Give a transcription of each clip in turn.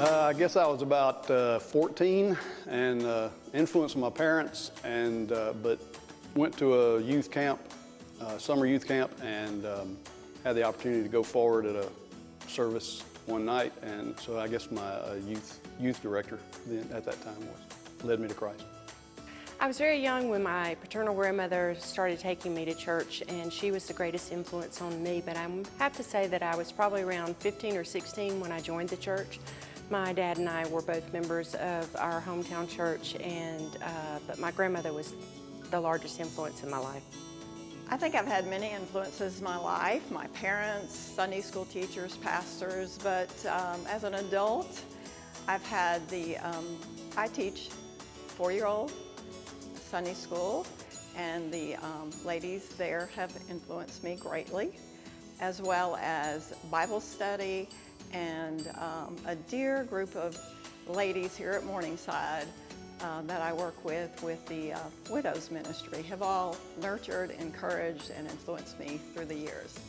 I guess I was about 14 and influenced my parents, and but went to a youth camp, summer youth camp, and had the opportunity to go forward at a service one night, and so I guess my youth director then, at that time led me to Christ. I was very young when my paternal grandmother started taking me to church, and she was the greatest influence on me, but I have to say that I was probably around 15 or 16 when I joined the church. My dad and I were both members of our hometown church, and but my grandmother was the largest influence in my life. I think I've had many influences in my life, my parents, Sunday school teachers, pastors, but as an adult, I've had I teach 4-year-old Sunday school, and the ladies there have influenced me greatly, as well as Bible study and a dear group of ladies here at Morningside that I work with the Widows Ministry have all nurtured, encouraged, and influenced me through the years.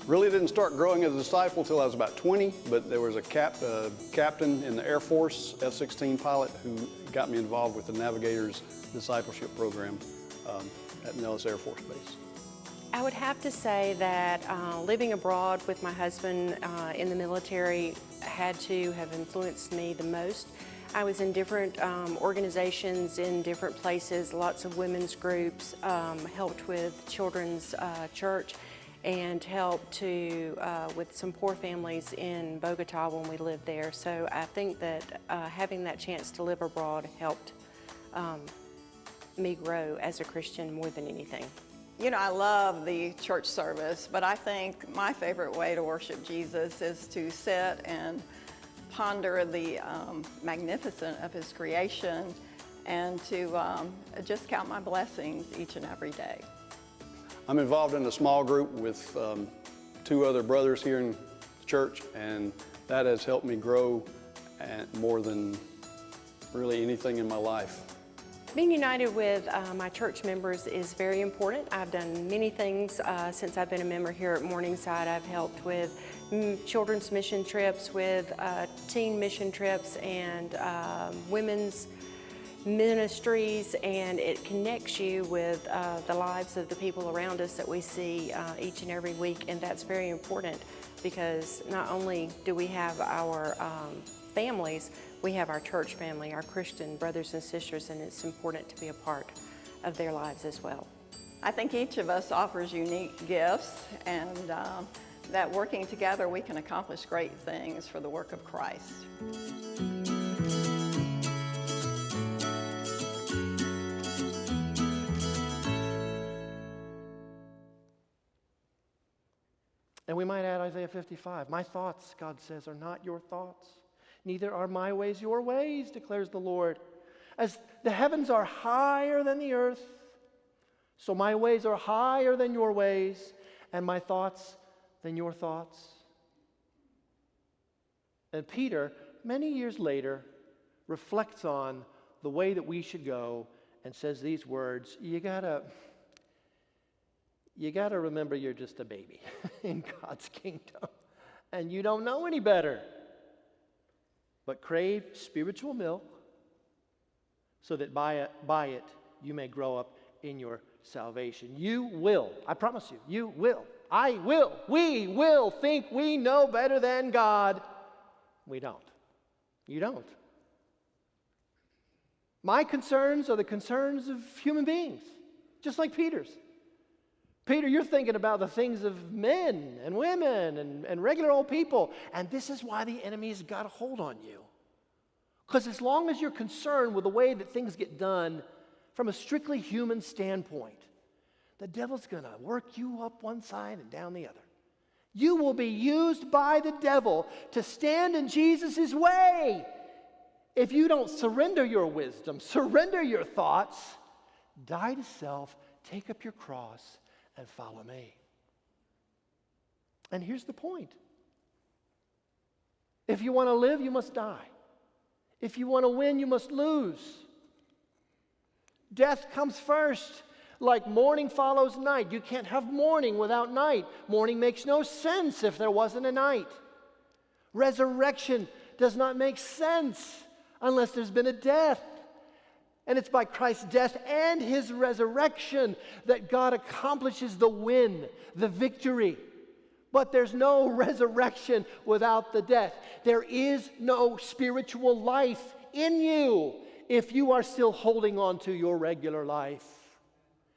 Really didn't start growing as a disciple until I was about 20, but there was a captain in the Air Force, F-16 pilot, who got me involved with the Navigators Discipleship Program at Nellis Air Force Base. I would have to say that living abroad with my husband in the military had to have influenced me the most. I was in different organizations in different places, lots of women's groups, helped with children's church, and helped with some poor families in Bogota when we lived there. So I think that having that chance to live abroad helped me grow as a Christian more than anything. You know, I love the church service, but I think my favorite way to worship Jesus is to sit and ponder the magnificence of His creation, and to just count my blessings each and every day. I'm involved in a small group with 2 other brothers here in the church, and that has helped me grow more than really anything in my life. Being united with my church members is very important. I've done many things since I've been a member here at Morningside. I've helped with children's mission trips, with teen mission trips, and women's ministries, and it connects you with the lives of the people around us that we see each and every week, and that's very important, because not only do we have our families, we have our church family, our Christian brothers and sisters, and it's important to be a part of their lives as well. I think each of us offers unique gifts, and that working together we can accomplish great things for the work of Christ. And we might add Isaiah 55. My thoughts, God says, are not your thoughts. Neither are my ways your ways, declares the Lord. As the heavens are higher than the earth, so my ways are higher than your ways, and my thoughts than your thoughts. And Peter, many years later, reflects on the way that we should go and says these words: you gotta remember you're just a baby in God's kingdom, and you don't know any better. But crave spiritual milk, so that by it you may grow up in your salvation. You will, I promise you will, I will, we will think we know better than God. We don't. You don't. My concerns are the concerns of human beings, just like Peter's. Peter, you're thinking about the things of men and women and regular old people. And this is why the enemy's got a hold on you. Because as long as you're concerned with the way that things get done from a strictly human standpoint, the devil's going to work you up one side and down the other. You will be used by the devil to stand in Jesus' way if you don't surrender your wisdom, surrender your thoughts, die to self, take up your cross, and follow me. And here's the point. If you want to live, you must die. If you want to win, you must lose. Death comes first. Like morning follows night. You can't have morning without night. Morning makes no sense if there wasn't a night. Resurrection does not make sense unless there's been a death. And it's by Christ's death and his resurrection that God accomplishes the win, the victory. But there's no resurrection without the death. There is no spiritual life in you if you are still holding on to your regular life.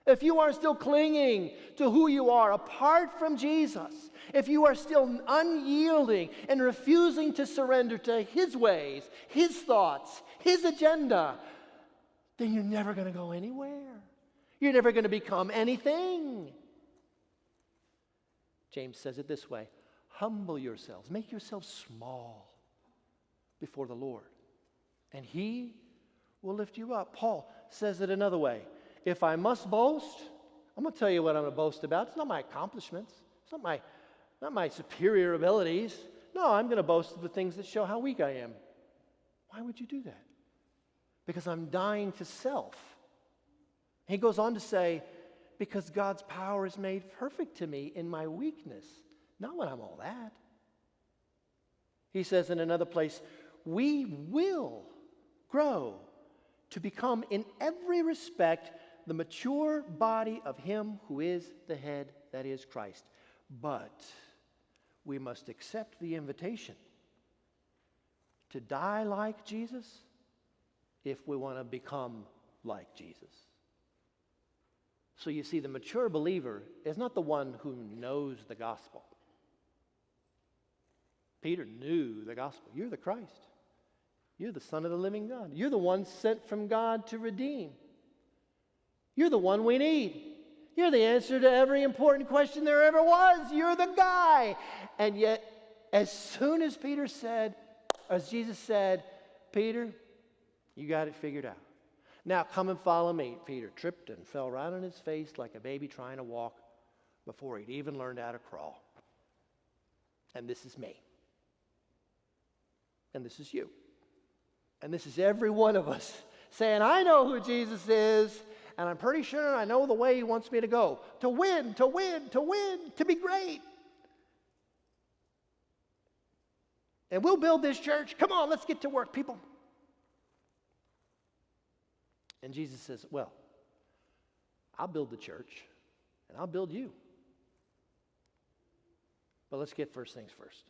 If you are still clinging to who you are apart from Jesus, if you are still unyielding and refusing to surrender to his ways, his thoughts, his agenda, then you're never going to go anywhere. You're never going to become anything. James says it this way: humble yourselves, make yourselves small before the Lord, and he will lift you up. Paul says it another way: if I must boast, I'm going to tell you what I'm going to boast about. It's not my accomplishments. It's not my superior abilities. No, I'm going to boast of the things that show how weak I am. Why would you do that? Because I'm dying to self. He goes on to say, because God's power is made perfect to me in my weakness, not when I'm all that. He says in another place, we will grow to become in every respect the mature body of him who is the head, that is Christ. But we must accept the invitation to die like Jesus if we want to become like Jesus. So you see, the mature believer is not the one who knows the gospel. Peter knew the gospel. You're the Christ. You're the Son of the living God. You're the one sent from God to redeem. You're the one we need. You're the answer to every important question there ever was. You're the guy. And yet, as soon as Jesus said, Peter, you got it figured out. Now come and follow me. Peter tripped and fell right on his face like a baby trying to walk before he'd even learned how to crawl. And this is me. And this is you. And this is every one of us saying, I know who Jesus is, and I'm pretty sure I know the way he wants me to go. To win, to win, to win, to be great. And we'll build this church. Come on, let's get to work, people. And Jesus says, well, I'll build the church, and I'll build you. But let's get first things first.